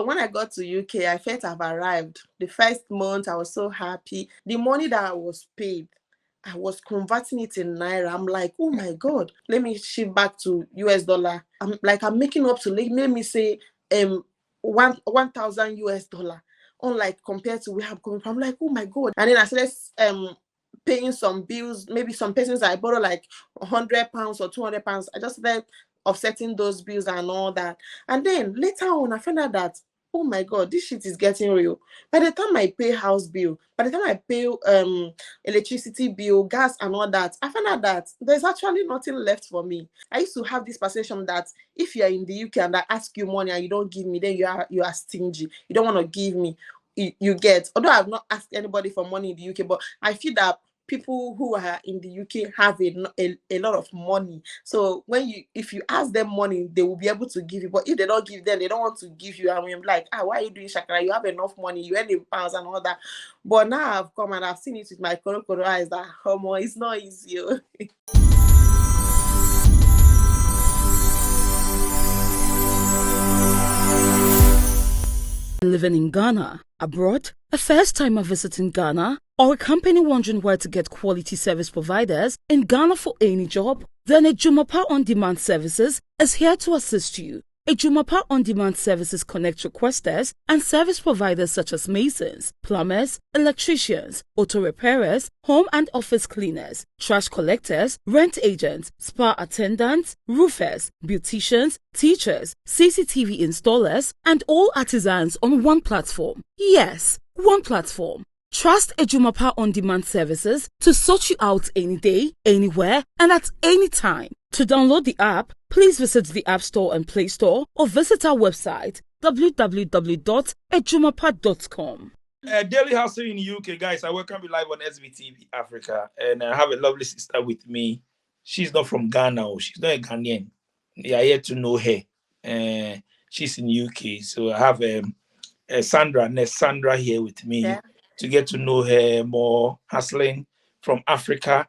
When I got to UK, I felt I've arrived. The first month, I was so happy. The money that I was paid, I was converting it in naira. I'm like, oh my god, let me shift back to US dollar. I'm making up to let me say 1,000 US dollar. Unlike compared to where I'm coming from, I'm like, oh my god. And then I started paying some bills. Maybe some persons I borrow like £100 or £200. I just started offsetting those bills and all that. And then later on, I found out that, oh my god, this shit is getting real. By the time I pay house bill, by the time I pay electricity bill, gas and all that, I found out that there's actually nothing left for me. I used to have this perception that if you're in the UK and I ask you money and you don't give me, then you are stingy. You don't want to give me. You get, although I've not asked anybody for money in the UK, but I feel that people who are in the UK have a lot of money. So if you ask them money, they will be able to give you. But if they don't give them, they don't want to give you. I mean, like, why are you doing shakara? You have enough money, you earn in pounds and all that. But now I've come and I've seen it with my koro eyes that it's not easy. Living in Ghana, abroad, a first-timer visiting Ghana, or a company wondering where to get quality service providers in Ghana for any job, then Ejumapa On Demand Services is here to assist you. Ejumapa On Demand Services connect requesters and service providers such as masons, plumbers, electricians, auto repairers, home and office cleaners, trash collectors, rent agents, spa attendants, roofers, beauticians, teachers, CCTV installers, and all artisans on one platform. Yes, one platform. Trust Ejumapa On Demand Services to sort you out any day, anywhere, and at any time. To download the app, please visit the App Store and Play Store or visit our website www.ejumapa.com. Daily Hustle in the UK, guys. I welcome you live on SBTV Africa, and I have a lovely sister with me. She's not from Ghana, or she's not a Ghanaian. They are yet to know her. She's in UK, so I have Sandra here with me to get to know her more, hustling from Africa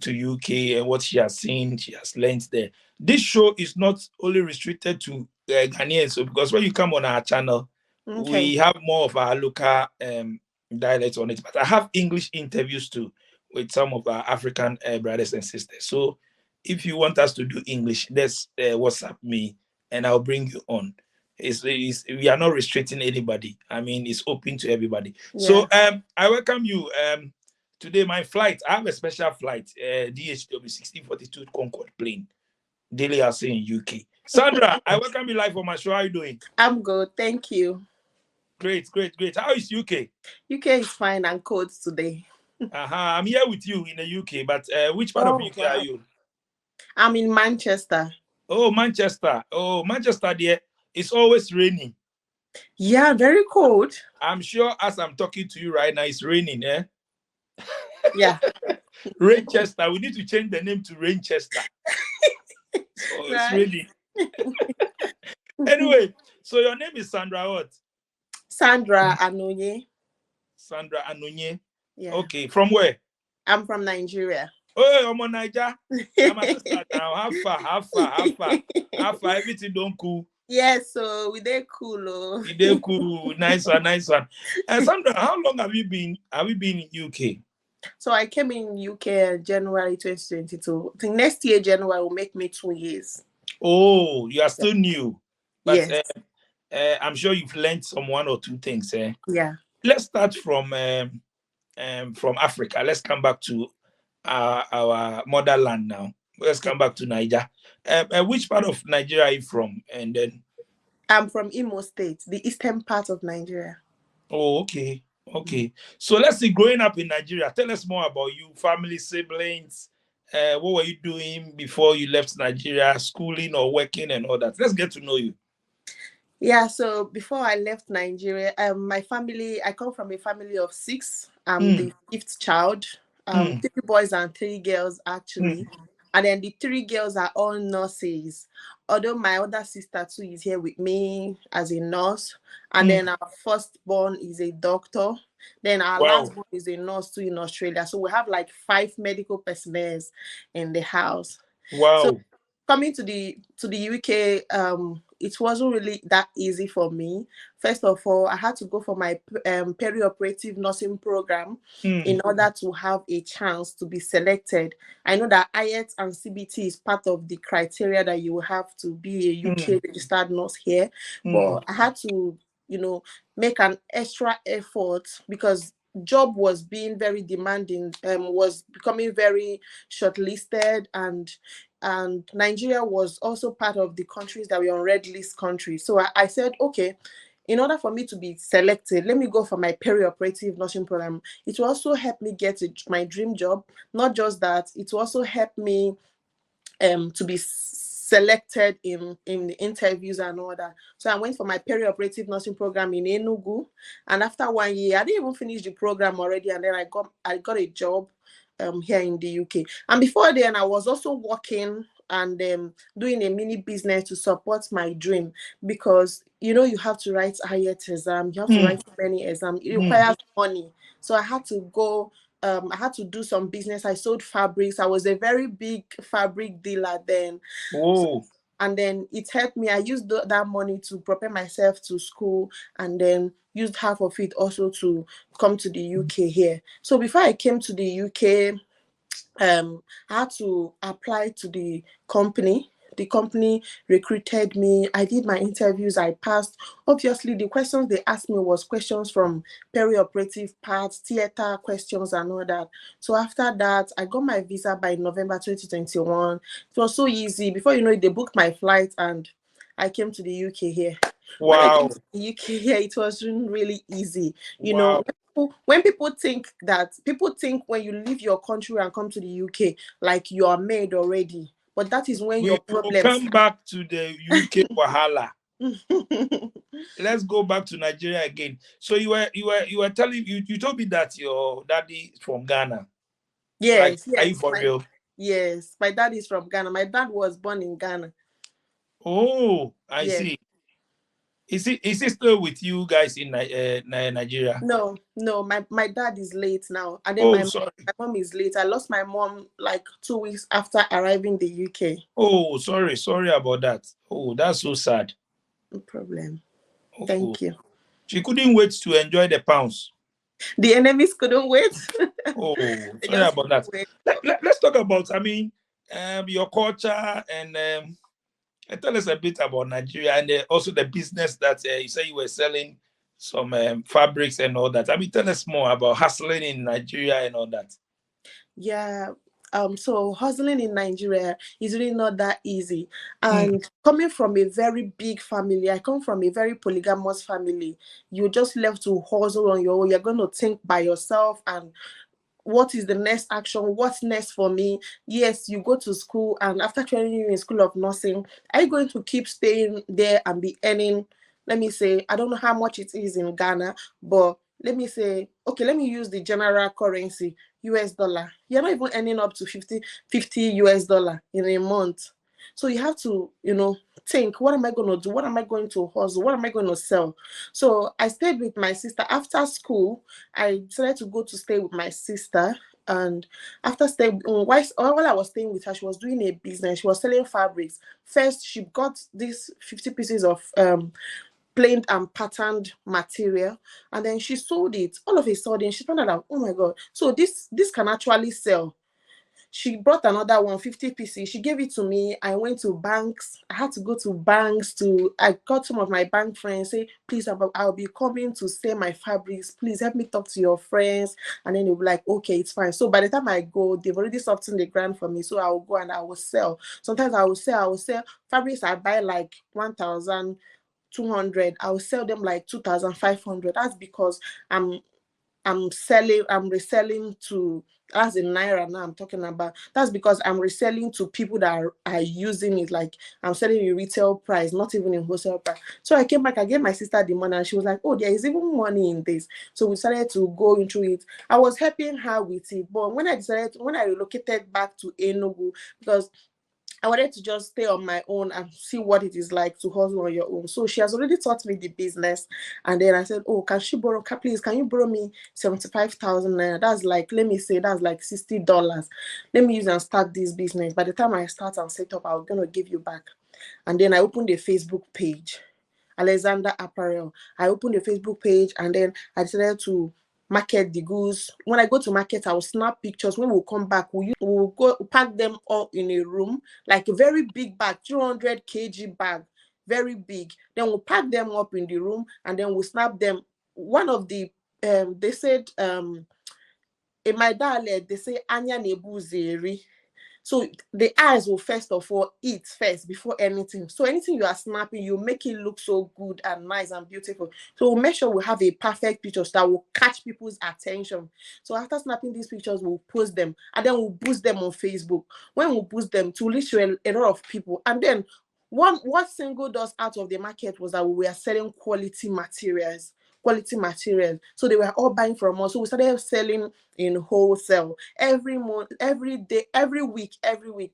to UK and what she has seen, she has learned there. This show is not only restricted to Ghanaians, so because when you come on our channel, we have more of our local dialects on it, but I have English interviews too with some of our African brothers and sisters. So if you want us to do English, just WhatsApp me and I'll bring you on. We are not restricting anybody. I mean, it's open to everybody. Yeah. So I welcome you. Today, my flight, I have a special flight, DHW 1642 Concorde plane, Daily Hustle in UK. Sandra, I welcome you live on my show. How are you doing? I'm good, thank you. Great. How is UK? UK is fine and cold today. I'm here with you in the UK, but which part of UK are you? I'm in Manchester. Oh, Manchester. Oh, Manchester, there. It's always raining. Yeah, very cold. I'm sure as I'm talking to you right now, it's raining, eh? Yeah. Rainchester. We need to change the name to Rainchester. It's raining. Anyway, so your name is Sandra what? Sandra Anonye. Sandra Anonye. Yeah. Okay, from where? I'm from Nigeria. Oh, I'm on Niger. I'm a sister now. How far? Everything don't cool. Yes, so we did cool. Oh. We did cool. Nice one. Sandra, how long have you been in UK? So I came in UK January 2022. I think next year January will make me 2 years. Oh, you are still new. But yes. I'm sure you've learned some one or two things. Yeah. Let's start from Africa. Let's come back to our motherland now. Let's come back to Niger. Which part of Nigeria are you from? And then I'm from Imo State, the eastern part of Nigeria. Oh, okay. So let's see, growing up in Nigeria, tell us more about you, family, siblings. What were you doing before you left Nigeria, schooling or working and all that? Let's get to know you. Yeah, so before I left Nigeria, my family, I come from a family of 6. I'm the 5th child. 3 boys and 3 girls, actually. And then the 3 girls are all nurses. Although my other sister too is here with me as a nurse. And then our firstborn is a doctor. Then our last one is a nurse too in Australia. So we have like 5 medical personnel in the house. Wow. So coming to the UK it wasn't really that easy for me. First of all, I had to go for my perioperative nursing program in order to have a chance to be selected. I know that IELTS and CBT is part of the criteria that you will have to be a UK registered nurse here, but I had to, make an extra effort because job was being very demanding, was becoming very shortlisted, and Nigeria was also part of the countries that were on red list countries. So I said, okay, in order for me to be selected, let me go for my perioperative nursing program. It will also help me get my dream job. Not just that, it will also help me to be selected in the interviews and all that. So I went for my perioperative nursing program in Enugu, and after 1 year, I didn't even finish the program already, and then I got a job here in the UK. And before then, I was also working and doing a mini business to support my dream, because you have to write IELTS exam, you have to write many exams, it requires money. So I had to go. I had to do some business. I sold fabrics. I was a very big fabric dealer then. Oh. And then it helped me. I used that money to prepare myself to school, and then used half of it also to come to the UK here. So before I came to the UK, I had to apply to the company. The company recruited me. I did my interviews. I passed. Obviously, the questions they asked me was questions from perioperative parts, theater questions, and all that. So after that, I got my visa by November 2021. It was so easy. Before you know it, they booked my flight, and I came to the UK here. Wow. When I came to the UK here, it was really easy. Wow. When people think when you leave your country and come to the UK, like you are made already. But that is when your will problems come back to the UK wahala. Let's go back to Nigeria again. So you were telling you told me that your daddy is from Ghana. Yes, Are you for real? Yes, my dad is from Ghana. My dad was born in Ghana. Oh, I see. Is he still with you guys in Nigeria? No, my dad is late now, and then sorry. my mom is late. I lost my mom like 2 weeks after arriving the UK. Oh, sorry about that. Oh, that's so sad. No problem. Thank you. She couldn't wait to enjoy the pounds. The enemies couldn't wait. Oh, sorry about that. Let's talk about, your culture, and tell us a bit about Nigeria, and also the business that you say you were selling some fabrics and all that. Tell us more about hustling in Nigeria and all that. Yeah. So hustling in Nigeria is really not that easy. And coming from a very big family, I come from a very polygamous family. You just left to hustle on your own. You're going to think by yourself, and what is the next action? What's next for me? Yes, you go to school, and after training you in school of nursing, are you going to keep staying there and be earning, let me say, I don't know how much it is in Ghana, but let me say, okay, let me use the general currency, US dollar. You're not even earning up to 50 US dollar in a month. So you have to, think, what am I going to do? What am I going to hustle? What am I going to sell? So I stayed with my sister. After school, I decided to go to stay with my sister. And after staying, while I was staying with her, she was doing a business. She was selling fabrics. First, she got these 50 pieces of plain and patterned material, and then she sold it. All of a sudden, she found out, oh my God, so this can actually sell. She brought another 150 pieces. She gave it to me. I went to banks. I had to go to banks I got some of my bank friends, say, please, I'll be coming to sell my fabrics. Please help me talk to your friends. And then they'll be like, okay, it's fine. So by the time I go, they've already softened the ground for me. So I will go and I will sell. Sometimes I will sell fabrics. I buy like 1,200. I will sell them like 2,500. That's because I'm reselling to, as in Naira now I'm talking about. That's because I'm reselling to people that are using it. Like I'm selling in retail price, not even in wholesale price. So I came back, I gave my sister the money, and she was like, oh, there is even money in this. So we started to go into it. I was helping her with it. But when I relocated back to Enugu, because I wanted to just stay on my own and see what it is like to hustle on your own. So she has already taught me the business. And then I said, oh, please, can you borrow me 75,000 naira? That's like, let me say, that's like $60. Let me use and start this business. By the time I start and set up, I'm going to give you back. And then I opened a Facebook page, Alexander Apparel. I opened a Facebook page, and then I decided to market the goods. When I go to market, I will snap pictures. When we come back, we'll go pack them all in a room, like a very big bag, 200 kg bag, very big. Then we'll pack them up in the room, and then we'll snap them. One of the they said in my dialect, they say anya nebu zeri. So the eyes will first of all eat first before anything. So anything you are snapping, you make it look so good and nice and beautiful. So we'll make sure we have a perfect pictures that will catch people's attention. So after snapping these pictures, we'll post them, and then we'll boost them on Facebook. When we boost them to reach a lot of people, and then what single does out of the market was that we were selling quality materials. Quality materials. So they were all buying from us. So we started selling in wholesale every month, every day, every week,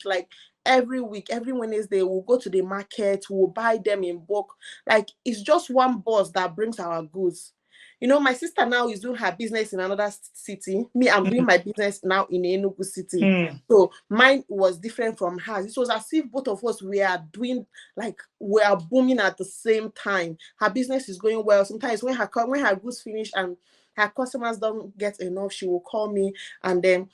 like every week, every Wednesday, we'll go to the market, we'll buy them in bulk. Like it's just one boss that brings our goods. You know, my sister now is doing her business in another city. Me, I'm doing my business now in Enugu city. So mine was different from hers. It was as if both of us were doing, like, we are booming at the same time. Her business is going well. Sometimes when her goods finish and her customers don't get enough, she will call me, and then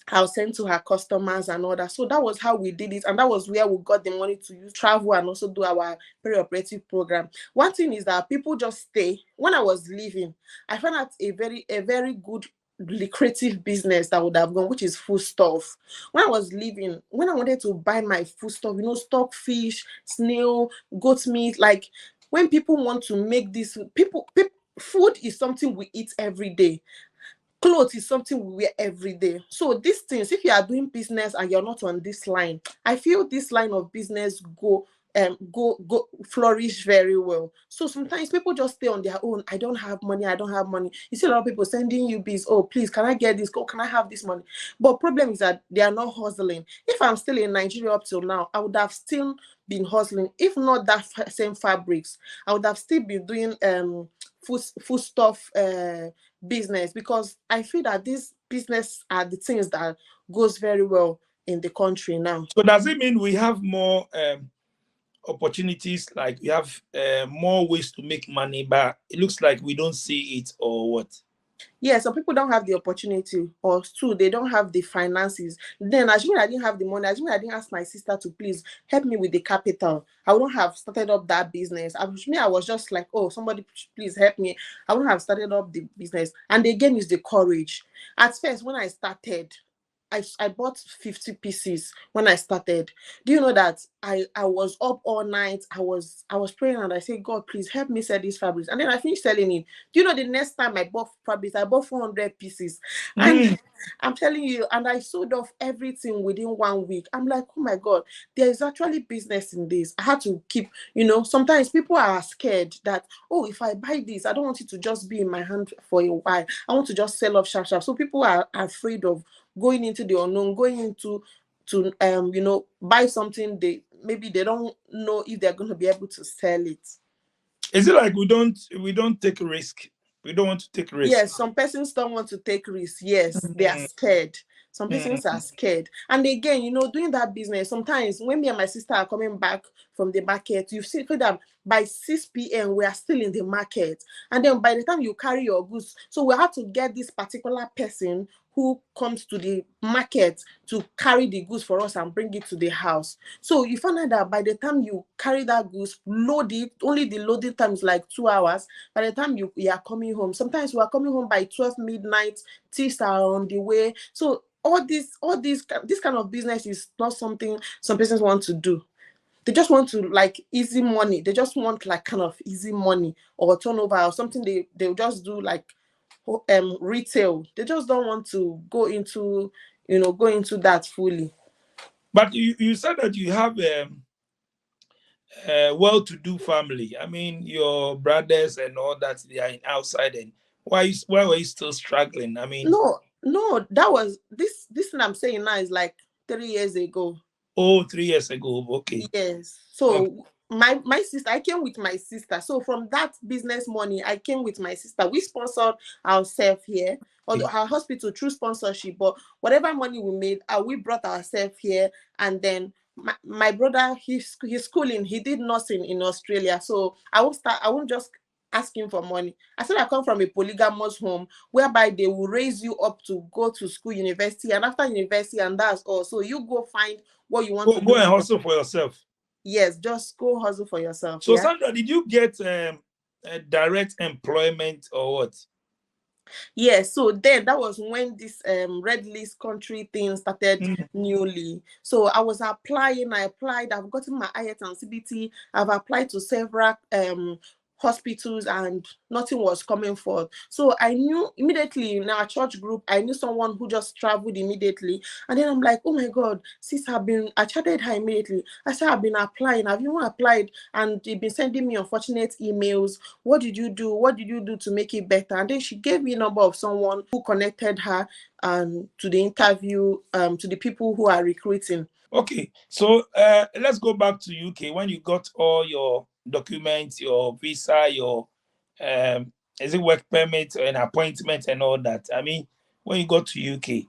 I'll send to her customers and all that. So that was how we did it. And that was where we got the money to use travel and also do our perioperative program. One thing is that people just stay. When I was leaving, I found out a very good lucrative business that would have gone, which is food stuff. When I was leaving, when I wanted to buy my food stuff, stockfish, snail, goat meat, like when people want to make this, people food is something we eat every day. Clothes is something we wear every day. So these things, if you are doing business and you're not on this line, I feel this line of business go flourish very well. So sometimes people just stay on their own. I don't have money. You see a lot of people sending you bills. Oh, please, can I get this? Oh, can I have this money? But problem is that they are not hustling. If I'm still in Nigeria up till now, I would have still been hustling. If not that same fabrics, I would have still been doing food stuff business, because I feel that this business are the things that goes very well in the country now. So does it mean we have more opportunities, like we have more ways to make money, but it looks like we don't see it, or what? Yeah, some people don't have the opportunity, or two, they don't have the finances. Then assuming I didn't have the money, assuming I didn't ask my sister to please help me with the capital, I wouldn't have started up that business. I was just like, oh, somebody please help me. I wouldn't have started up the business. And again is the courage. At first, when I started, I bought 50 pieces when I started. Do you know that I was up all night? I was praying, and I said, God, please help me sell these fabrics. And then I finished selling it. Do you know the next time I bought fabrics, I bought 400 pieces. And I'm telling you, and I sold off everything within 1 week. I'm like, oh my God, there is actually business in this. I had to keep, sometimes people are scared that, oh, if I buy this, I don't want it to just be in my hand for a while. I want to just sell off sharp. So people are afraid of going into the unknown, going into to buy something they don't know if they're going to be able to sell it. Is it like we don't take risk? We don't want to take risk. Yes, some persons don't want to take risks. Yes, they are scared. Some persons are scared. And again, doing that business, sometimes when me and my sister are coming back from the market, you see that by 6 p.m. we are still in the market. And then by the time you carry your goods, so we have to get this particular person who comes to the market to carry the goods for us and bring it to the house. So you find out that by the time you carry that goods, load it, only the loading time is like 2 hours. By the time you are coming home, sometimes we are coming home by 12 midnight, thieves are on the way. So this kind of business is not something some persons want to do. They just want to like easy money. They just want like kind of easy money or turnover or something. They'll just do like retail. They just don't want to go into that fully. But you said that you have a well-to-do family. I mean, your brothers and all that, they are outside. And why were you still struggling? I mean, no, that was this thing I'm saying now is like 3 years ago. Oh, 3 years ago. Okay. Yes. So my sister, I came with my sister. So from that business money, I came with my sister. We sponsored ourselves here, or our hospital through sponsorship. But whatever money we made, we brought ourselves here, and then my brother, he's schooling, he did nursing in Australia. So I won't just ask him for money. I said I come from a polygamous home whereby they will raise you up to go to school, university, and after university, and that's all. So you go find what you want to Go do and with hustle for yourself. Yes, just go hustle for yourself. So Yeah. Sandra, did you get direct employment or what? Yeah, so then that was when this red list country thing started newly. So I was applying, I applied, I've gotten my IELTS and CBT, I've applied to several hospitals and nothing was coming forth. So I knew immediately in our church group, I knew someone who just traveled immediately. And then I'm like, oh my God, sis, I chatted her immediately. I said, I've been applying, have you applied? And they've been sending me unfortunate emails. What did you do? What did you do to make it better? And then she gave me a number of someone who connected her to the interview, to the people who are recruiting. Okay, so let's go back to UK. When you got all your documents, your visa, your is it work permit and appointment and all that? I mean, when you got to UK.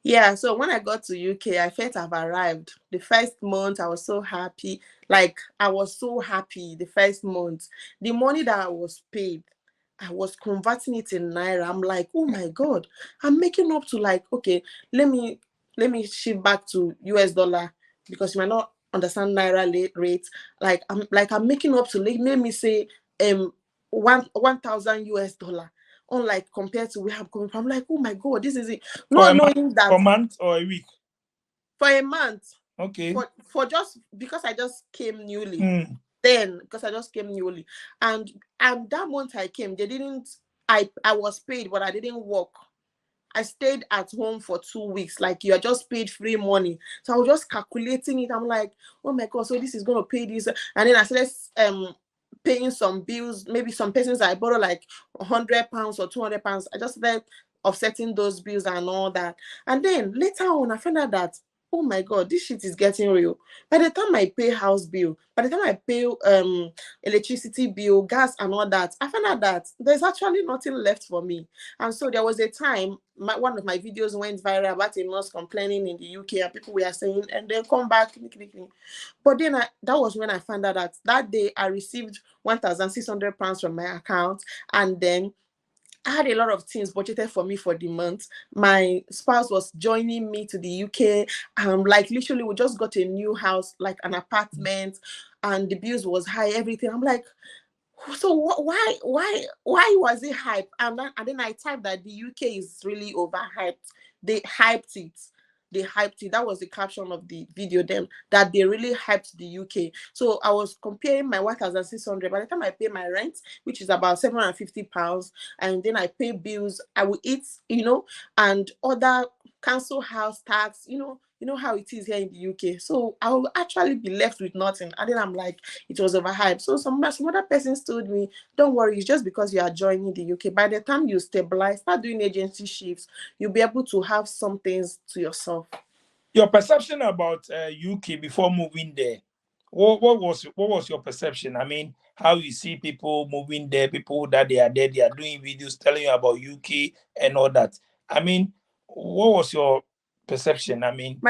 Yeah, so when I got to UK, I felt I've arrived. The first month, I was so happy. Like, I was so happy the first month. The money that I was paid, I was converting it in Naira. I'm like, oh my God, I'm making up to like, okay, let me shift back to US dollar because you might not understand Naira rate. I'm making up to, let me say, 1,000 US dollar. Unlike compared to where I'm coming from, I'm like, oh my God, this is it. For Not a month, knowing that for a month or a week? for a month, Okay. for just because I just came newly. Mm. Then because I just came newly, and that month I came, they didn't. I was paid, but I didn't work. I stayed at home for 2 weeks. Like you are just paid free money. So I was just calculating it. I'm like, oh my God, so this is gonna pay this. And then I started paying some bills. Maybe some persons I borrow like £100 or £200. I just started offsetting those bills and all that. And then later on, I found out that oh my God, this shit is getting real. By the time I pay house bill, by the time I pay electricity bill, gas and all that, I found out that there's actually nothing left for me. And so there was a time one of my videos went viral about a nurse complaining in the UK, and people were saying, and then come back. But then that was when I found out that that day I received £1,600 from my account, and then I had a lot of things budgeted for me for the month. My spouse was joining me to the UK. Like literally, we just got a new house, like an apartment, and the bills was high. Everything. I'm like, so why was it hype? And then I typed that the UK is really overhyped. They hyped it. They hyped it. That was the caption of the video then, that they really hyped the UK. So I was comparing my 1,600. By the time I pay my rent, which is about £750, and then I pay bills, I will eat, and other council house tax, you know how it is here in the UK. So I will actually be left with nothing. And then I'm like, it was overhyped. So some other persons told me, don't worry, it's just because you are joining the UK. By the time you stabilize, start doing agency shifts, you'll be able to have some things to yourself. Your perception about UK before moving there, what was your perception? I mean, how you see people moving there, people that they are there, they are doing videos telling you about UK and all that. I mean, what was your perception? I mean,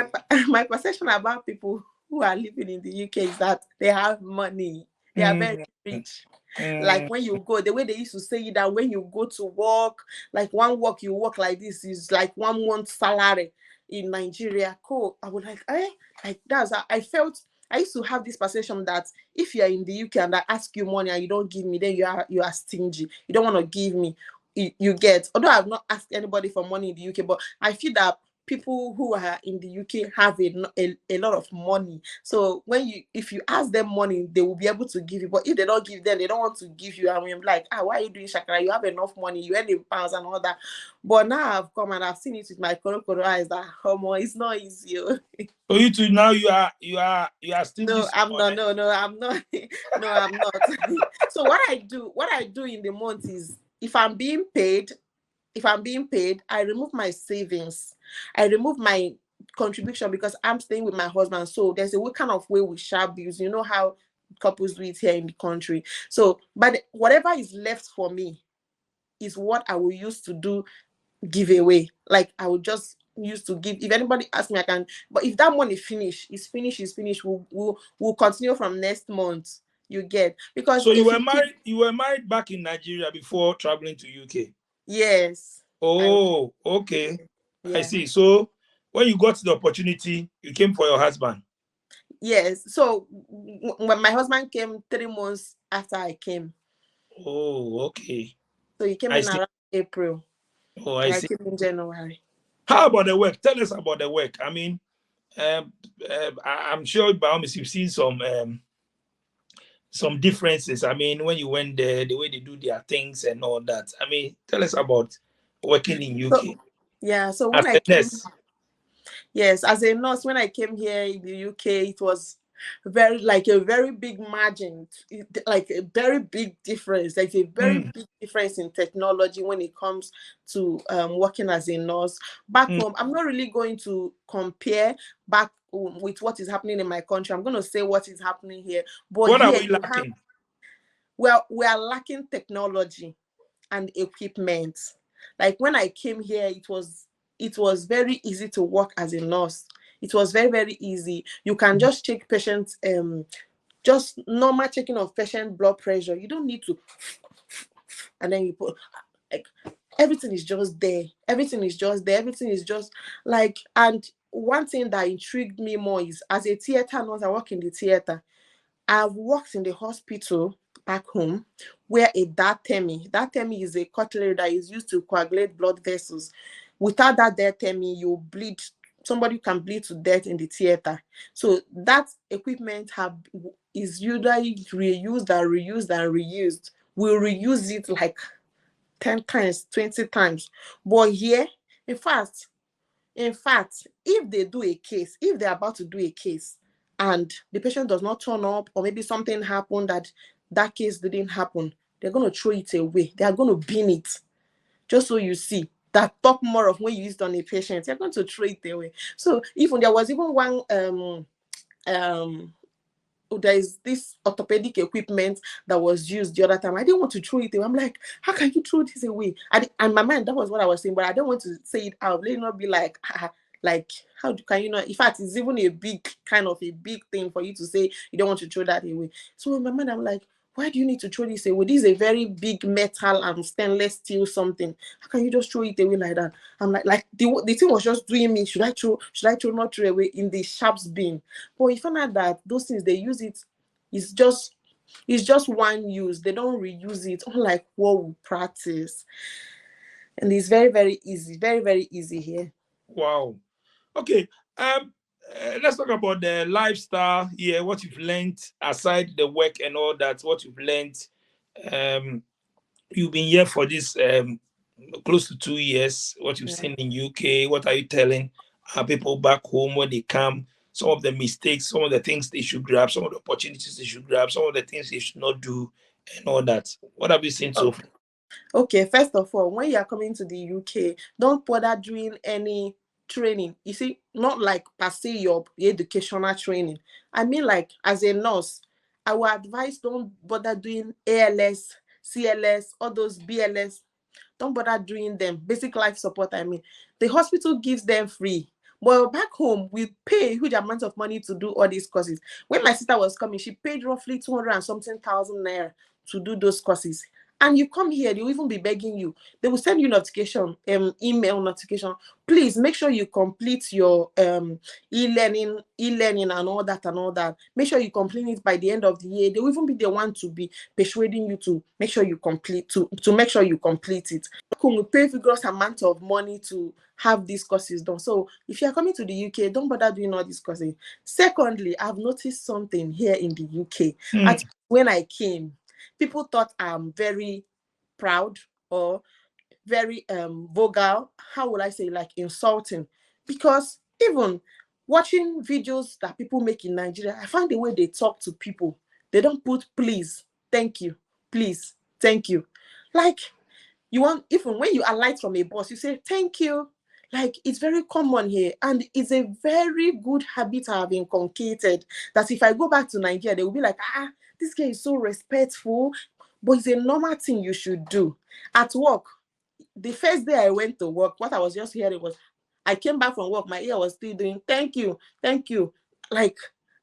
my perception about people who are living in the UK is that they have money. They are very rich. Like when you go, the way they used to say it, that when you go to work, like one work you work like this is like 1 month salary in Nigeria. Cool. I would like that's I felt I used to have this perception that if you are in the UK and I ask you money and you don't give me, then you are stingy. You don't want to give me. You get. Although I've not asked anybody for money in the UK, but I feel that people who are in the UK have a lot of money. So if you ask them money, they will be able to give you. But if they don't give them, they don't want to give you. I mean, like, why are you doing shakara? You have enough money, you earn in pounds and all that. But now I've come and I've seen it with my koro eyes that it's not easy. so you two now you are stingy. No, I'm not. No, I'm not. No, I'm not. So what I do in the month is if I'm being paid, I remove my savings. I remove my contribution because I'm staying with my husband. So there's a kind of way we share bills. You know how couples do it here in the country. So, but whatever is left for me is what I will use to do giveaway. Like I will just used to give. If anybody asks me, I can. But if that money is finished. We'll continue from next month. You get, because So you if were you keep, married. You were married back in Nigeria before traveling to UK. yes, I Oh, okay. I yeah. see. So when you got the opportunity, you came for your husband. Yes. So when my husband came 3 months after I came, Oh, okay. so he came I in see. around April, Oh, I and I see. came in January. How about the work? Tell us about the work. I mean, I'm sure by all means you've seen some differences. I mean, when you went there, the way they do their things and all that. I mean, tell us about working in UK So yeah. So as when I a came, nurse. yes, as a nurse, when I came here in the UK, it was a very big margin, like a very big difference, like a very Mm, big difference in technology when it comes to working as a nurse. Back mm. home, I'm not really going to compare back with what is happening in my country. I'm going to say what is happening here. But What are here we you have, lacking? well, we are lacking technology and equipment. Like when I came here, it was very easy to work as a nurse. It was very, very easy. You can just check patients, just normal checking of patient blood pressure. You don't need to, and then you put, like, everything is just there. Everything is just there. Everything is just like, and one thing that intrigued me more is, as a theater nurse, I work in the theater. I've worked in the hospital back home where a diatemy is a cutlery that is used to coagulate blood vessels. Without that diatemy, you bleed. Somebody can bleed to death in the theater. So that equipment is usually reused and reused and reused. We'll reuse it like 10 times, 20 times. But here, in fact, if they do a case, if they're about to do a case and the patient does not turn up, or maybe something happened that case didn't happen, they're going to throw it away. They are going to bin it. Just so you see that talk more of when you used on a patient, you're going to throw it away. So even there was even one um there is this orthopedic equipment that was used the other time. I didn't want to throw it away. I'm like, how can you throw this away? And my mind, that was what I was saying, but I don't want to say it out. Let it not be like, like, can you not? In fact, it's even a big thing for you to say you don't want to throw that away. So in my mind, I'm like, why do you need to throw this away? This is a very big metal and stainless steel something. How can you just throw it away like that? I'm like the thing was just doing me. Should I throw, not throw away in the sharps bin? But you find out that those things they use it, it's just one use. They don't reuse it, unlike what we practice. And it's very, very easy, very, very easy here. Wow. Okay. Let's talk about the lifestyle here. What you've learned aside the work and all that. What you've learned. Um, you've been here for this close to 2 years. What you've Yeah. seen in UK. What are you telling people back home when they come? Some of the mistakes, some of the things they should grab, some of the opportunities they should grab, some of the things they should not do, and all that. What have you seen so far? Okay, first of all, when you are coming to the UK, don't bother doing any training. You see, not like per se your educational training. I mean, like as a nurse, I would advise don't bother doing ALS, CLS, all those BLS. Don't bother doing them. Basic life support, I mean. The hospital gives them free. But back home, we pay a huge amount of money to do all these courses. When my sister was coming, she paid roughly 200 and something thousand naira to do those courses. And you come here, they'll even be begging you. They will send you notification, email notification. Please make sure you complete your e-learning and all that and all that. Make sure you complete it by the end of the year. They will even be the one to be persuading you to make sure you complete to make sure you complete it. We pay vigorous amount of money to have these courses done. So if you're coming to the UK, don't bother doing all these courses. Secondly, I've noticed something here in the UK. Hmm. When I came, people thought I'm very proud or very vulgar. How would I say, like insulting? Because even watching videos that people make in Nigeria, I find the way they talk to people, they don't put please, thank you, please, thank you. Like, you want, even when you alight from a bus, you say thank you. Like, it's very common here, and it's a very good habit I have inculcated, that if I go back to Nigeria, they will be like, this guy is so respectful. But it's a normal thing you should do. At work, the first day I went to work, what I was just hearing was, I came back from work, my ear was still doing thank you, like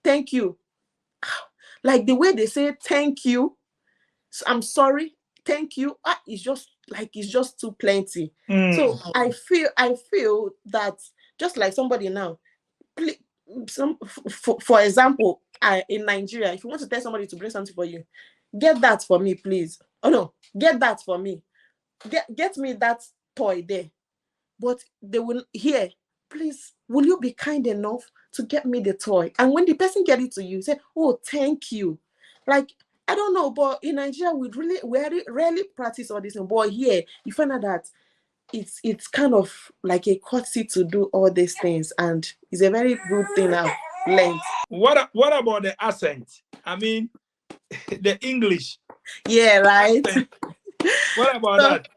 thank you. Like the way they say thank you, I'm sorry, thank you, it's just too plenty. So I feel that just like somebody now, for example, in Nigeria, if you want to tell somebody to bring something for you, get that for me, please. Oh no, get that for me. Get me that toy there. But they will here, please, will you be kind enough to get me the toy? And when the person get it to you, say, oh, thank you. Like, I don't know, but in Nigeria, we rarely practice all this. But here, you find out that it's kind of like a courtesy to do all these things, and it's a very good thing I've learned. What about the accent? I mean, the English. Yeah, right. What about that?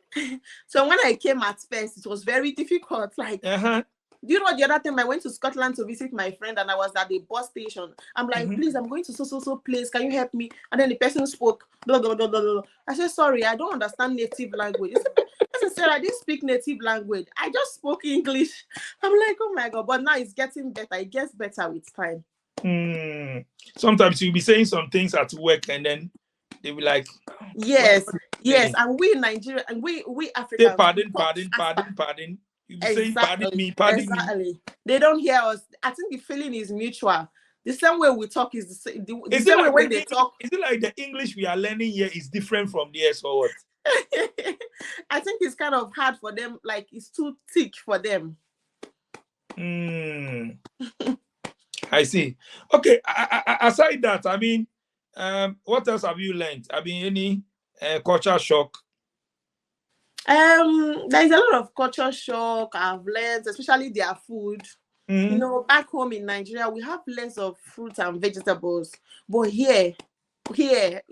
So when I came at first, it was very difficult. Like, do you know the other time I went to Scotland to visit my friend, and I was at the bus station. I'm like, please, I'm going to so place. Can you help me? And then the person spoke. Blah, blah, blah, blah, blah. I said, sorry, I don't understand native language. I said, I didn't speak native language. I just spoke English. I'm like, oh my God. But now it's getting better. It gets better with time. Sometimes you'll be saying some things at work, and then they'll be like, yes. And we in Nigeria, and we Africans. Pardon. You'll be saying, pardon me. They don't hear us. I think the feeling is mutual. The same way we talk is the same. The same way when they talk. Is it like the English we are learning here is different from theirs or what? I think it's kind of hard for them. Like, it's too thick for them. I see. Okay. Aside that, I mean, what else have you learned? I mean, any culture shock? There's a lot of culture shock I've learned, especially their food. You know, back home in Nigeria, we have less of fruits and vegetables, but here, it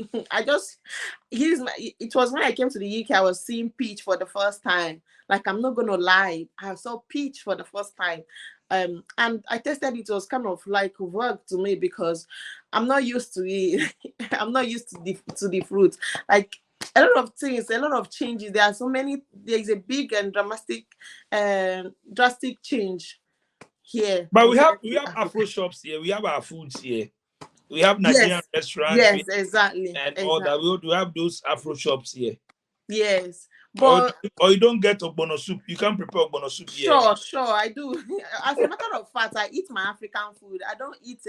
was when I came to the UK, I was seeing peach for the first time. Like, I'm not gonna lie, I saw peach for the first time. And I tasted it. Was kind of like work to me because I'm not used to it. I'm not used to the fruit. Like, a lot of things, a lot of changes. There is a big and drastic change here. But we have Afro shops here. We have our foods here. We have Nigerian restaurants. Yes, exactly. And all that. We have those Afro shops here. Yes. But or you don't get ogbono soup. You can't prepare ogbono soup here. Sure, I do. As a matter of fact, I eat my African food. I don't eat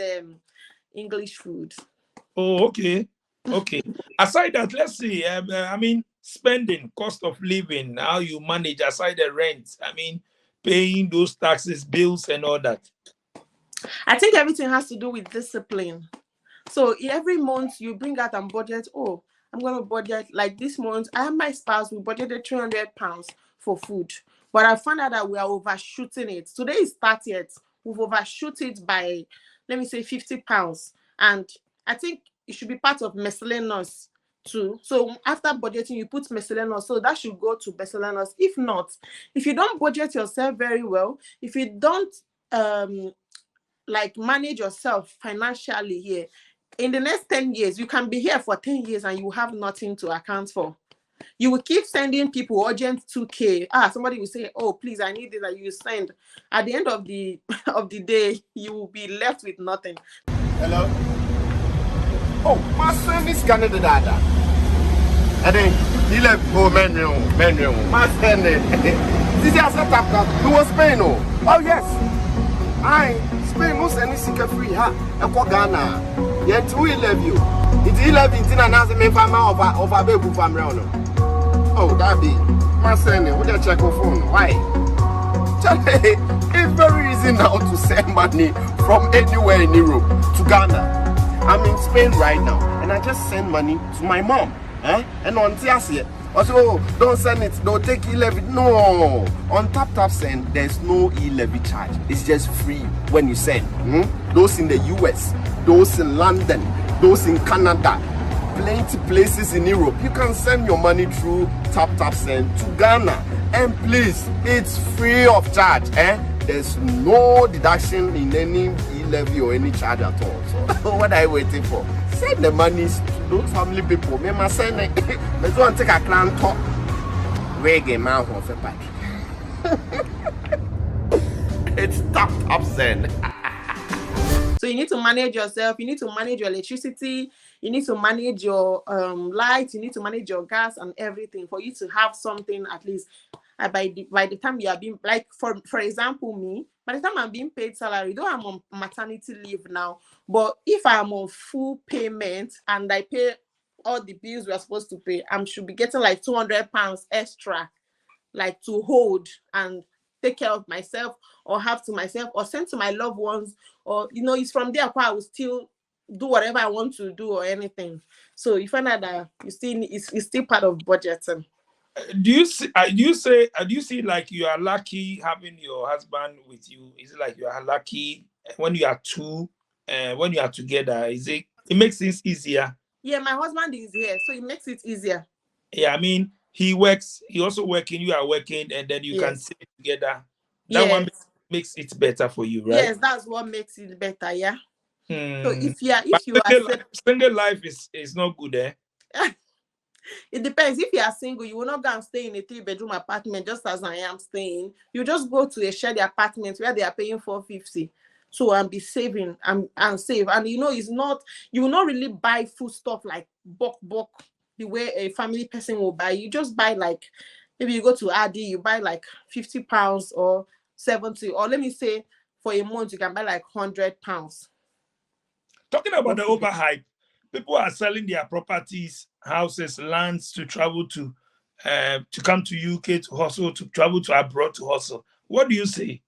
English food. Oh, okay. Aside that, let's see. I mean, spending, cost of living, how you manage aside the rent. I mean, paying those taxes, bills, and all that. I think everything has to do with discipline. So every month you bring out and budget. Oh, I'm going to budget like this month. I and my spouse, we budgeted £300 for food. But I found out that we are overshooting it. Today is 30th. We've overshoot it by, let me say, £50. And I think it should be part of miscellaneous too. So after budgeting, you put miscellaneous. So that should go to miscellaneous. If not, if you don't budget yourself very well, if you don't like manage yourself financially here, in the next 10 years, you can be here for 10 years and you have nothing to account for. You will keep sending people urgent 2K. Somebody will say, oh, please, I need this, and you send. At the end of the day, you will be left with nothing. Hello? Oh, my son is going to do that. And then he left menu. My son, this is a setup. He was Spain. Oh, yes. Spain was any secret free. Ghana. Yet we love you. It's 11 and as a man of a baby from Rono. Oh, that be my son. Would you check your phone? Why? It's very easy now to send money from anywhere in Europe to Ghana. I'm in Spain right now, and I just send money to my mom. And on Tiasia, also don't send it, don't take e-levy. No, on tap send, there's no e-levy charge. It's just free when you send. Those in the US, those in London, those in Canada, plenty places in Europe. You can send your money through tap send to Ghana, and please, it's free of charge. There's no deduction in any e-levy or any charge at all. So what are you waiting for? Send the money to those family people. Me must send it. Let's go and take a clan talk. Reggae man of a pack. It's tap send. So you need to manage yourself. You need to manage your electricity. You need to manage your light. You need to manage your gas and everything for you to have something at least. By the time you are being, like, for example, me, by the time I'm being paid salary, though I'm on maternity leave now, but if I'm on full payment and I pay all the bills we're supposed to pay, I should be getting like £200 extra, like, to hold and take care of myself, or have to myself, or send to my loved ones, or it's from there I will still do whatever I want to do or anything. So you find out that it's still part of budgeting. Do you see like you are lucky having your husband with you? Is it like you are lucky when you are two, when you are together? It makes things easier? Yeah, my husband is here, so it makes it easier. Yeah, I mean, he works, he also working, you are working, and then you can Yes. stay together. That Yes. one makes it better for you, right? Yes, that's what makes it better. Yeah. So if you are single life is not good, eh? It depends. If you are single, you will not go and stay in a 3-bedroom apartment just as I am staying. You just go to a shared apartment where they are paying $450. So and be saving and save. And it's not, you will not really buy food stuff like bulk the way a family person will buy. You just buy, like, maybe you go to Adi, you buy like £50 or 70, or let me say for a month you can buy like £100. Talking about the overhype, people are selling their properties, houses, lands to travel to come to UK to hustle, to travel to abroad to hustle. What do you say?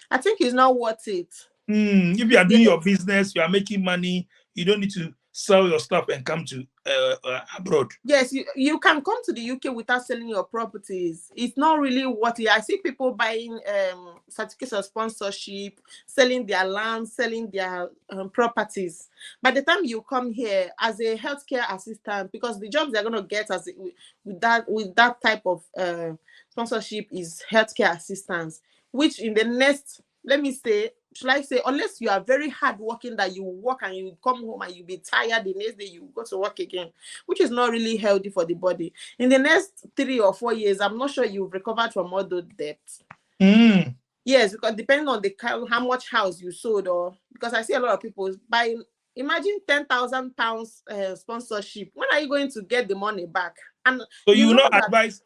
I think it's not worth it. If you are doing your business, you are making money, you don't need to sell your stuff and come to abroad. Yes, you can come to the UK without selling your properties. It's not really worth it. I see people buying certificates of sponsorship, selling their land, selling their properties. By the time you come here as a healthcare assistant, because the jobs they're going to get with that type of sponsorship is healthcare assistants, which in the next, let me say, should I say, unless you are very hardworking, that you work and you come home and you be tired, the next day you go to work again, which is not really healthy for the body. In the next 3 or 4 years, I'm not sure you've recovered from all those debts. Yes, because depending on how much house you sold, or because I see a lot of people buying, imagine £10,000 sponsorship. When are you going to get the money back? And so you not advise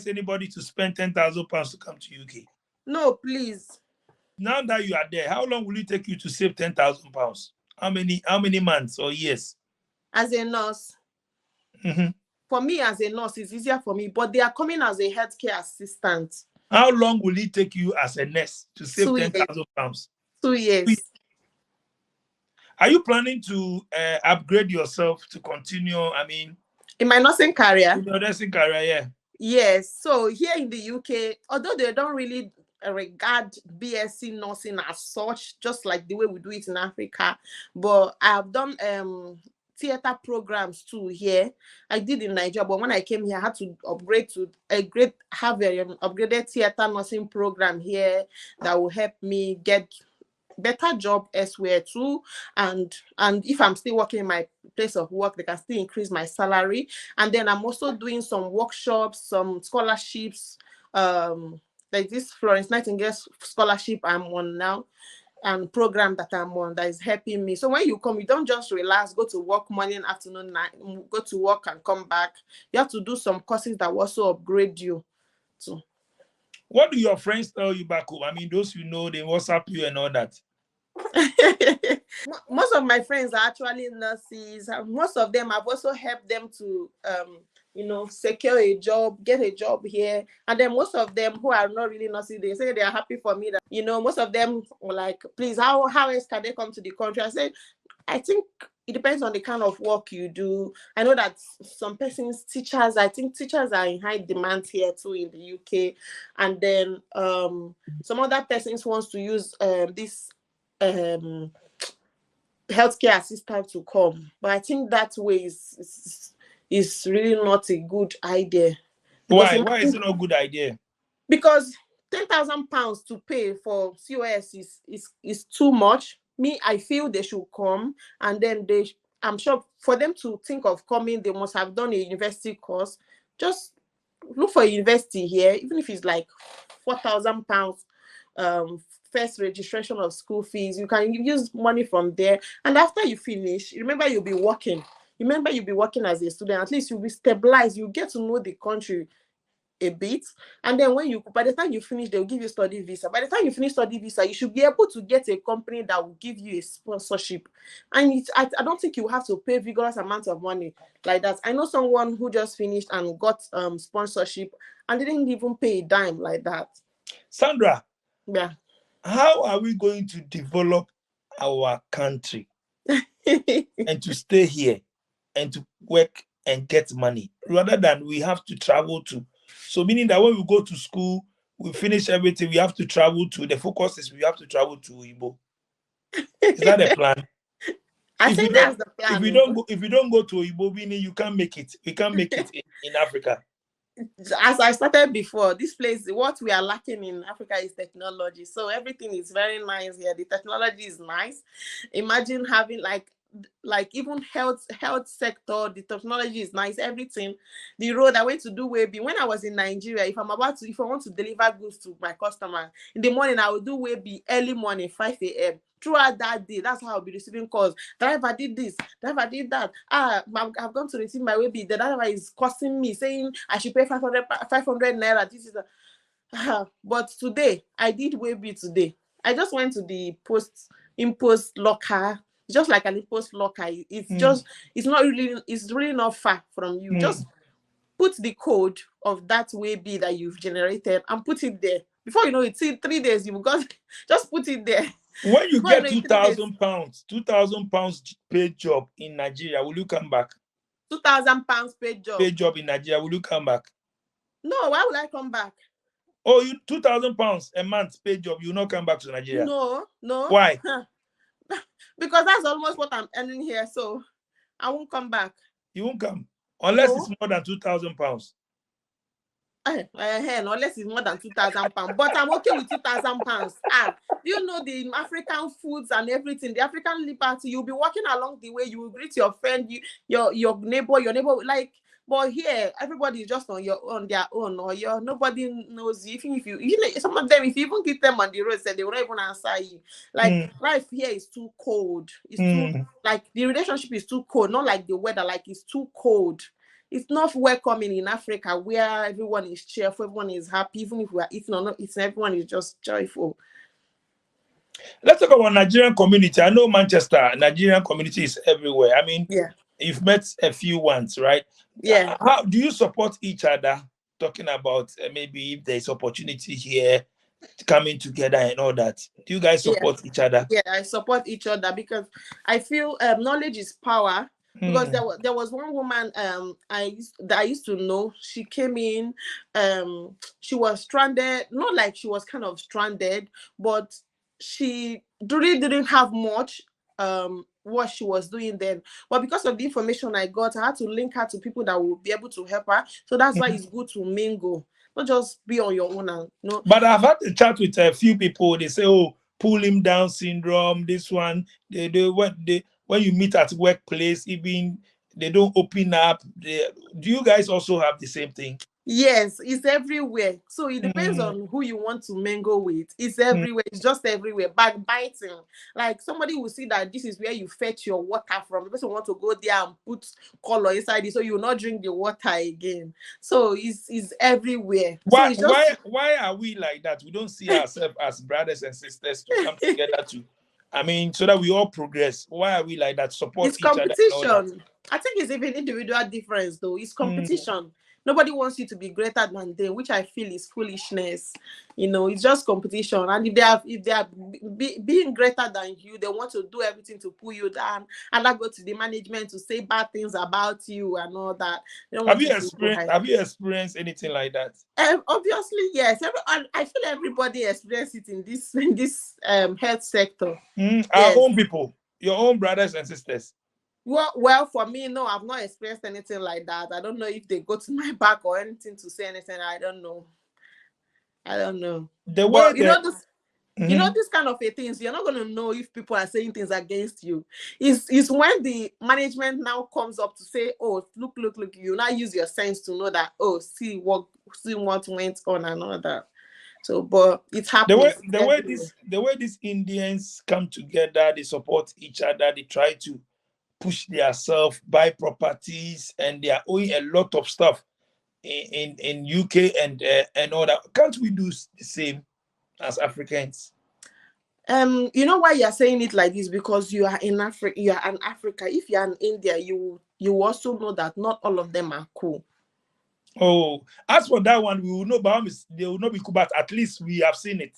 anybody to spend £10,000 to come to UK? No, please. Now that you are there, how long will it take you to save £10,000? How many months or years? As a nurse, for me as a nurse, it's easier for me. But they are coming as a healthcare assistant. How long will it take you as a nurse to save £10,000? 2 years. Are you planning to upgrade yourself to continue? I mean, in my nursing career. In your nursing career, yeah. Yes. So here in the UK, although they don't really regard BSc nursing as such, just like the way we do it in Africa, but I've done theater programs too here. I did in Nigeria, but when I came here, I had to upgrade to have an upgraded theater nursing program here that will help me get better job elsewhere too, and if I'm still working in my place of work, they can still increase my salary. And then I'm also doing some workshops, some scholarships, like this Florence Nightingale scholarship I'm on now, and program that I'm on that is helping me. So when you come, you don't just relax, go to work morning, afternoon, night, go to work and come back. You have to do some courses that will also upgrade you too. What do your friends tell you back home? I mean, those you know, they WhatsApp you and all that. Most of my friends are actually nurses. Most of them, I've also helped them to secure a job, get a job here. And then most of them who are not really nurses, they say they are happy for me that, most of them were like, please, how else can they come to the country? I said, I think it depends on the kind of work you do. I know that some persons, teachers, I think teachers are in high demand here too in the UK. And then some other persons wants to use this healthcare assistant to come. But I think that way is really not a good idea. Why is it not a good idea? Because £10,000 to pay for COS is too much. Me, I feel they should come, and then I'm sure for them to think of coming, they must have done a university course. Just look for a university here, even if it's like £4,000 first registration of school fees. You can use money from there, and after you finish, remember you'll be working. Remember you'll be working as a student. At least you'll be stabilized. You get to know the country a bit, and then by the time you finish, they'll give you study visa. By the time you finish study visa, you should be able to get a company that will give you a sponsorship, and I don't think you have to pay vigorous amounts of money like that. I know someone who just finished and got sponsorship and didn't even pay a dime like that. Sandra, Yeah. how are we going to develop our country and to stay here and to work and get money rather than we have to travel to? So meaning that when we go to school, we finish everything, we have to travel to, the focus is we have to travel to Igbo. Is that the plan? I think that's the plan. If we don't go to Igbo, meaning you can't make it. We can't make it in Africa. As I started before, this place, what we are lacking in Africa is technology. So everything is very nice here. The technology is nice. Imagine having like even health sector, the technology is nice, everything. The road I went to do Webi when I was in Nigeria. If I want to deliver goods to my customer in the morning, I will do Webi early morning, 5 a.m. Throughout that day, that's how I'll be receiving calls. Driver did this, driver did that. I've gone to receive my Webi. The driver is costing me, saying I should pay 500 naira. This is but today I did Webi today. I just went to the impost locker. It's just like an impost locker. It's really not far from you. Just put the code of that Webi that you've generated and put it there. Before you know it, see 3 days you've got. Just put it there. When you get 2,000 pounds paid job in Nigeria, will you come back? 2,000 pounds paid job in Nigeria, will you come back? No, why would I come back? Oh, you 2,000 pounds a month paid job, you will not come back to Nigeria? No. Why? Because that's almost what I'm earning here, so I won't come back. You won't come unless it's more than 2,000 pounds. Unless it's more than 2,000 pounds, but I'm okay with 2,000 pounds. You know the African foods and everything, the African liberty. You'll be walking along the way, you will greet your friend, your neighbor, like. But here, everybody is just on their own, or nobody knows you. Even if you some of them, if you even get them on the road, say they will not even answer you. Like life here is too cold. It's too the relationship is too cold. Not like the weather, like it's too cold. It's not welcoming in Africa where everyone is cheerful, everyone is happy, even if we are eating or not eating, everyone is just joyful. Let's talk about Nigerian community. I know Manchester, Nigerian community is everywhere. I mean, you've met a few ones, right? Yeah. How do you support each other? Talking about maybe if there's opportunity here, coming together and all that. Do you guys support each other? Yeah, I support each other because I feel knowledge is power. Because there was one woman I used to know. She came in, she was stranded, not like she was kind of stranded, but she really didn't have much what she was doing then. But because of the information I got, I had to link her to people that will be able to help her. So that's why it's good to mingle, not just be on your own. No. But I've had a chat with a few people. They say, "Oh, pull him down syndrome." This one, when you meet at workplace, even they don't open up. Do you guys also have the same thing? Yes, it's everywhere. So it depends on who you want to mingle with. It's everywhere. It's just everywhere. Backbiting. Like somebody will see that this is where you fetch your water from. The person want to go there and put color inside it, so you will not drink the water again. So it's everywhere. Why, so it's why are we like that? We don't see ourselves as brothers and sisters to come together so that we all progress. Why are we like that? Support it's each other. competition. I think it's even individual difference though. It's competition. Nobody wants you to be greater than them, which I feel is foolishness. It's just competition. And if they are being greater than you, they want to do everything to pull you down and not go to the management to say bad things about you and all that. Have you experienced anything like that? Obviously, yes. I feel everybody experiences it in this health sector. Our own people, your own brothers and sisters. Well, for me, no, I've not experienced anything like that. I don't know if they go to my back or anything to say anything. I don't know. The way this kind of things, you're not going to know if people are saying things against you. It's when the management now comes up to say, oh, look, you now use your sense to know that, oh, see what went on and all that. So, but it The way happens everywhere. the way these Indians come together, they support each other, they try to push themselves, buy properties, and they are owing a lot of stuff in UK and all that. Can't we do the same as Africans? You know why you're saying it like this? Because you are in Africa, you are in Africa. If you are in India, you also know that not all of them are cool. Oh, as for that one, we will know, but they will not be cool, but at least we have seen it.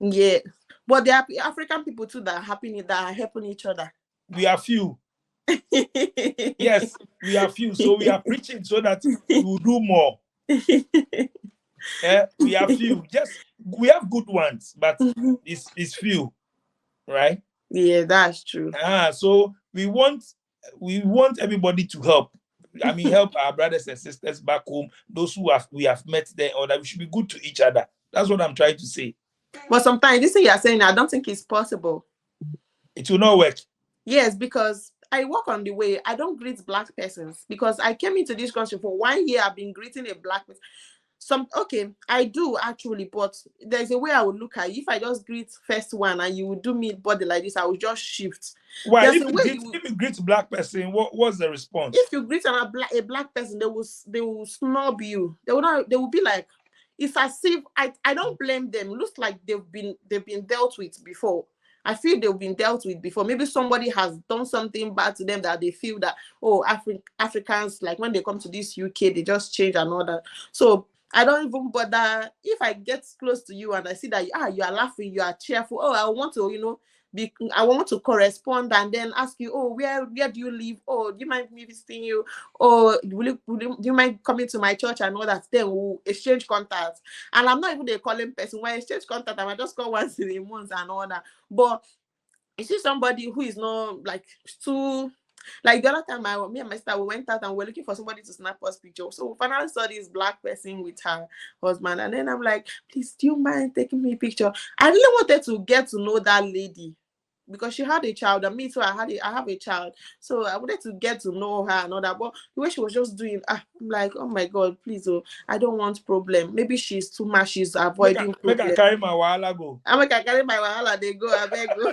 Yeah, but there are African people too that are helping each other. We are few. Yes, we are few. So we are preaching so that we will do more. We are few. Just we have good ones, but it's few, right? Yeah, that's true. So we want everybody to help. I mean, help our brothers and sisters back home, those who we have met there, or that we should be good to each other. That's what I'm trying to say. But sometimes this thing you're saying, I don't think it's possible. It will not work. Yes, because I work on the way. I don't greet black persons because I came into this country for 1 year. I've been greeting a black person. Okay, I do actually, but there's a way I would look at you. If I just greet first one and you would do me body like this, I would just shift. Well, if you greet black person, what's the response? If you greet a black person, they will snub you. They will be like, it's as if I don't blame them. It looks like they've been dealt with before. I feel they've been dealt with before. Maybe somebody has done something bad to them that they feel that, oh, Africans, like when they come to this UK, they just change and all that. So I don't even bother. If I get close to you and I see that you are laughing, you are cheerful. Oh, I want to, I want to correspond and then ask you, oh, where do you live? Oh, do you mind me visiting you? Oh, do you mind coming to my church and all that? Then we'll exchange contacts. And I'm not even a calling person. When I exchange contact, I might just call once in a month and all that. But you see somebody who is not like too. Like the other time, me and my sister, we went out and we're looking for somebody to snap us picture. So we finally saw this black person with her husband. And then I'm like, please, do you mind taking me a picture? I really wanted to get to know that lady because she had a child. And me too, I have a child. So I wanted to get to know her and all that. But the way she was just doing, I'm like, oh my God, please, I don't want problem. Maybe she's too much. She's avoiding problem. Make I carry my wahala go. I make I carry my wahala, they go, I beg go.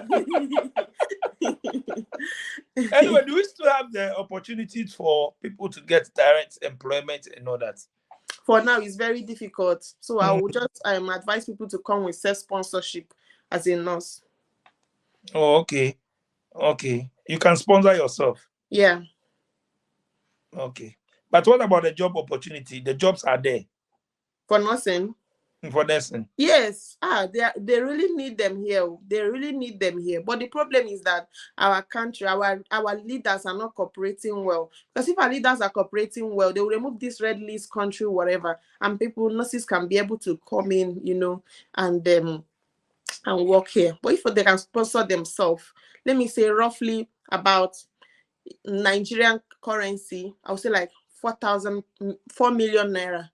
Anyway, do we still have the opportunities for people to get direct employment and all that? For now, it's very difficult. So I would just advise people to come with self-sponsorship as a nurse. Oh, okay. Okay. You can sponsor yourself. Yeah. Okay. But what about the job opportunity? The jobs are there. For nursing? For nursing. Yes. They really need them here. They really need them here. But the problem is that our country, our leaders are not cooperating well. Because if our leaders are cooperating well, they will remove this red list country, whatever, and nurses can be able to come in, and work here. But if they can sponsor themselves, let me say roughly about Nigerian currency, I would say like 4 million naira.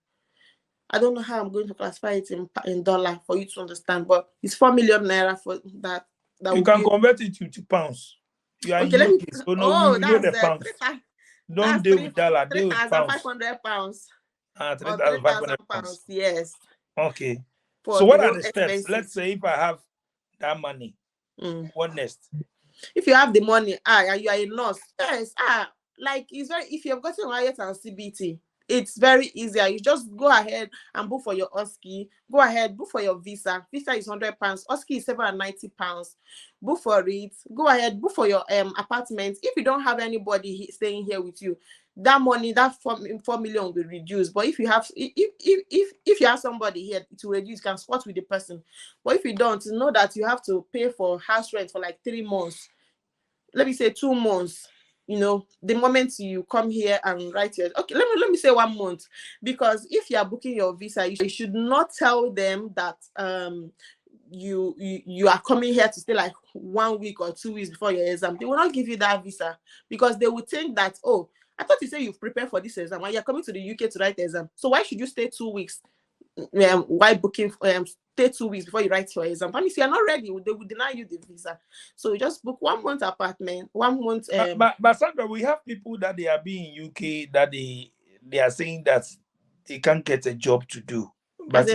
I don't know how I'm going to classify it in dollar for you to understand, but it's 4 million naira for that. You can convert it to pounds. You are okay, UK, so no, we know the pounds. Don't deal with dollar, deal with pounds. 3,500 pounds. 3,500 pounds. Yes. Okay. So what are the steps? Expenses. Let's say if I have that money, what next? If you have the money, and you are a nurse, yes, like it's very. If you've gotten IELTS and CBT, it's very easy. You just go ahead and book for your OSCE. Go ahead, book for your visa. Visa is £100. OSCE is £790. Book for it. Go ahead, book for your apartment. If you don't have anybody staying here with you, that money, that 4 million will be reduced. But if you have, if you have somebody here to reduce, you can squat with the person. But if you don't, know that you have to pay for house rent for like 3 months. Let me say 2 months. The moment you come here and write your let me say 1 month, because if you are booking your visa, you should not tell them that you are coming here to stay like 1 week or 2 weeks before your exam. They will not give you that visa because they will think that, oh, I thought you said you've prepared for this exam and you're coming to the UK to write the exam. So why should you stay 2 weeks? Why booking stay 2 weeks before you write your exam? And if you're not ready, they will deny you the visa. So you just book 1 month apartment, 1 month. But Sandra, we have people that they are being in UK that they are saying that they can't get a job to do. But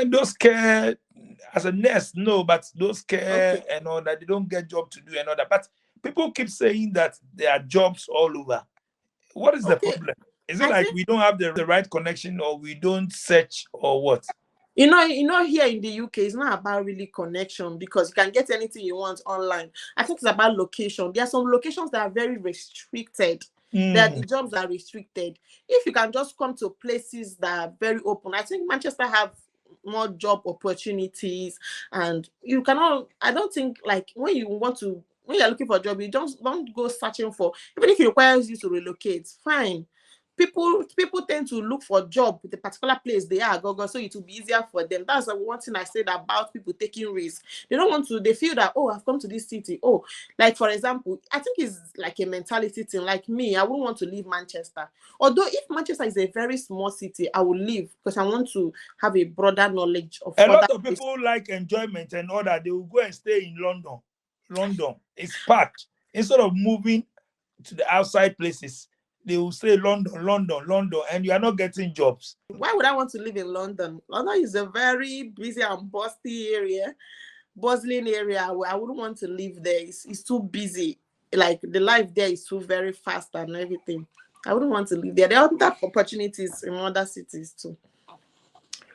Those care as a nurse, no, but those care Okay. and all that, they don't get job to do and all that. But people keep saying that there are jobs all over. What is the Okay. problem? Is it I like think we don't have the right connection, or we don't search, or what? here in the UK, it's not about really connection because you can get anything you want online. I think it's about location. There are some locations that are very restricted. That the Mm. jobs are restricted. If you can just come to places that are very open, I think Manchester have more job opportunities, and you cannot. I don't think like when you're looking for a job, you just don't go searching for. Even if it requires you to relocate, fine. People tend to look for a job with a particular place they are go, so it will be easier for them. That's the one thing I said about people taking risks. They don't want to, they feel that, oh, I've come to this city. Oh, like for example, I think it's like a mentality thing. Like me, I wouldn't want to leave Manchester. Although if Manchester is a very small city, I will leave because I want to have a broader knowledge of A other lot of places. people like enjoyment and all that. They will go and stay in London. London is packed. Instead of moving to the outside places, they will say London, London, London, and you are not getting jobs. Why would I want to live in London? London is a very busy and bustling area where I wouldn't want to live there. It's too busy. Like the life there is too very fast and everything. I wouldn't want to live there. There are other opportunities in other cities too.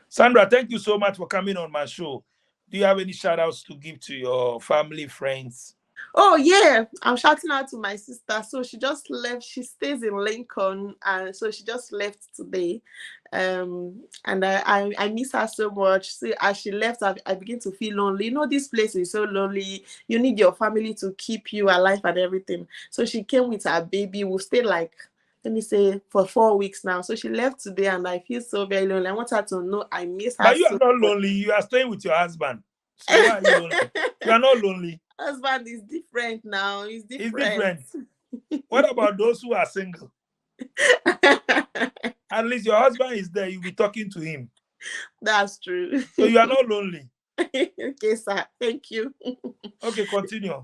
Sandra, thank you so much for coming on my show. Do you have any shout outs to give to your family, friends? Oh yeah, I'm shouting out to my sister. So she just left. She stays in Lincoln, and so she just left today. And I miss her so much. See, as she left, I begin to feel lonely. You know, this place is so lonely. You need your family to keep you alive and everything. So she came with her baby. We stayed like, let me say, for 4 weeks now. So she left today, and I feel so very lonely. I want her to know I miss her But you are so not much. lonely. You are staying with your husband. So why are you lonely? You are not lonely. Husband is different now. He's It's different. different. What about those who are single? At least your husband is there. You'll be talking to him. That's true. So you are not lonely. Okay, sir. Thank you. Okay, continue.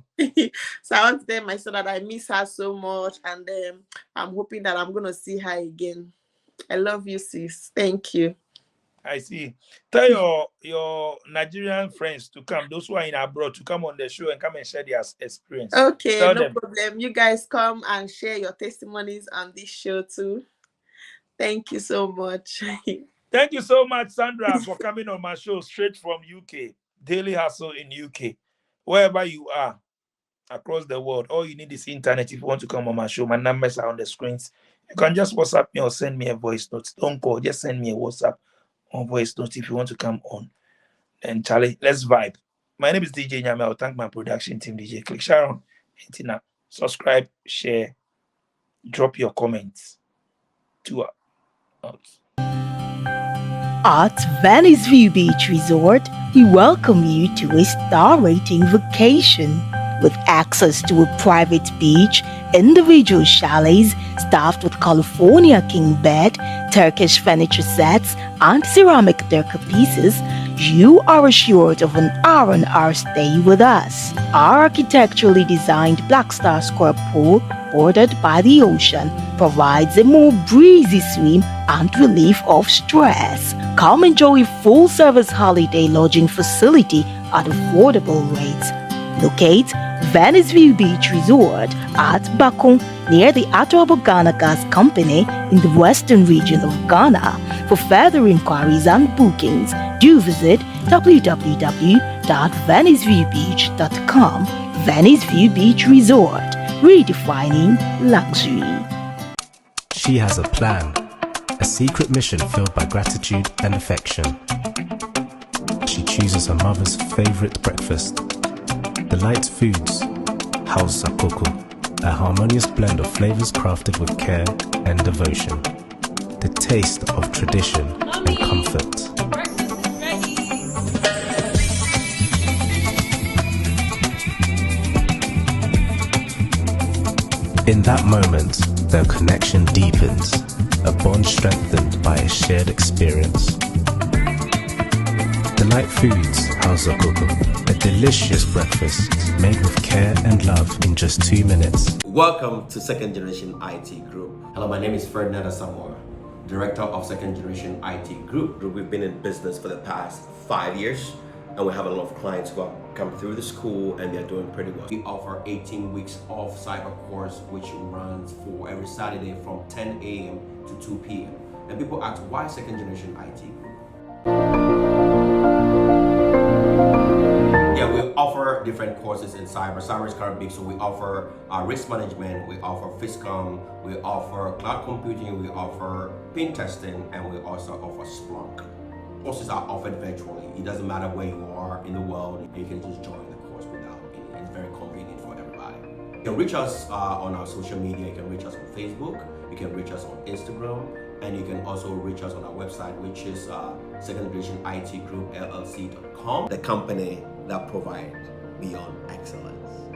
So I want to tell my son that I miss her so much, and I'm hoping that I'm gonna see her again. I love you, sis. Thank you. I see. Tell your Nigerian friends to come, those who are in abroad, to come on the show and come and share their experience. Okay, Tell no them. problem. You guys come and share your testimonies on this show too. Thank you so much. Thank you so much, Sandra, for coming on my show straight from UK. Daily Hustle in UK. Wherever you are across the world, all you need is internet. If you want to come on my show, my numbers are on the screens. You can just WhatsApp me or send me a voice note. Don't call, just send me a WhatsApp or voice note if you want to come on. And Charlie, let's vibe. My name is DJ Nyame. I'll thank my production team, DJ Click Sharon. Tina, subscribe, share, drop your comments. To us. At Venice View Beach Resort, we welcome you to a star-rating vacation with access to a private beach, individual chalets staffed with California king bed, Turkish furniture sets, and ceramic decor pieces. You are assured of an R&R stay with us. Our architecturally designed Black Star Square pool, bordered by the ocean, provides a more breezy swim and relief of stress. Come enjoy a full-service holiday lodging facility at affordable rates. Locate Venice View Beach Resort at Bakun near the Atoabo Ghana Gas Company in the western region of Ghana. For further inquiries and bookings, do visit www.veniceviewbeach.com. Venice View Beach Resort, redefining luxury. She has a plan, a secret mission filled by gratitude and affection. She chooses her mother's favorite breakfast. Delight Foods, House Sakoko, a harmonious blend of flavors crafted with care and devotion. The taste of tradition and comfort. In that moment, their connection deepens, a bond strengthened by a shared experience. Delight Foods, House Sakoko, a delicious breakfast made with care and love in just 2 minutes. Welcome to Second Generation IT Group. Hello, my name is Ferdinand Asamoah. Director of Second Generation IT Group. We've been in business for the past 5 years, and we have a lot of clients who have come through the school and they're doing pretty well. We offer 18 weeks of cyber course, which runs for every Saturday from 10 a.m. to 2 p.m. And people ask, why Second Generation IT Group? Yeah, we offer different courses in cyber. Cyber is kind of big, so we offer risk management, we offer FISCOM, we offer cloud computing, we offer pen testing, and we also offer Splunk. Courses are offered virtually. It doesn't matter where you are in the world, you can just join the course without any. It's very convenient for everybody. You can reach us on our social media. You can reach us on Facebook, you can reach us on Instagram, and you can also reach us on our website, which is secondgenerationitgroupllc.com, the company that provides beyond excellence.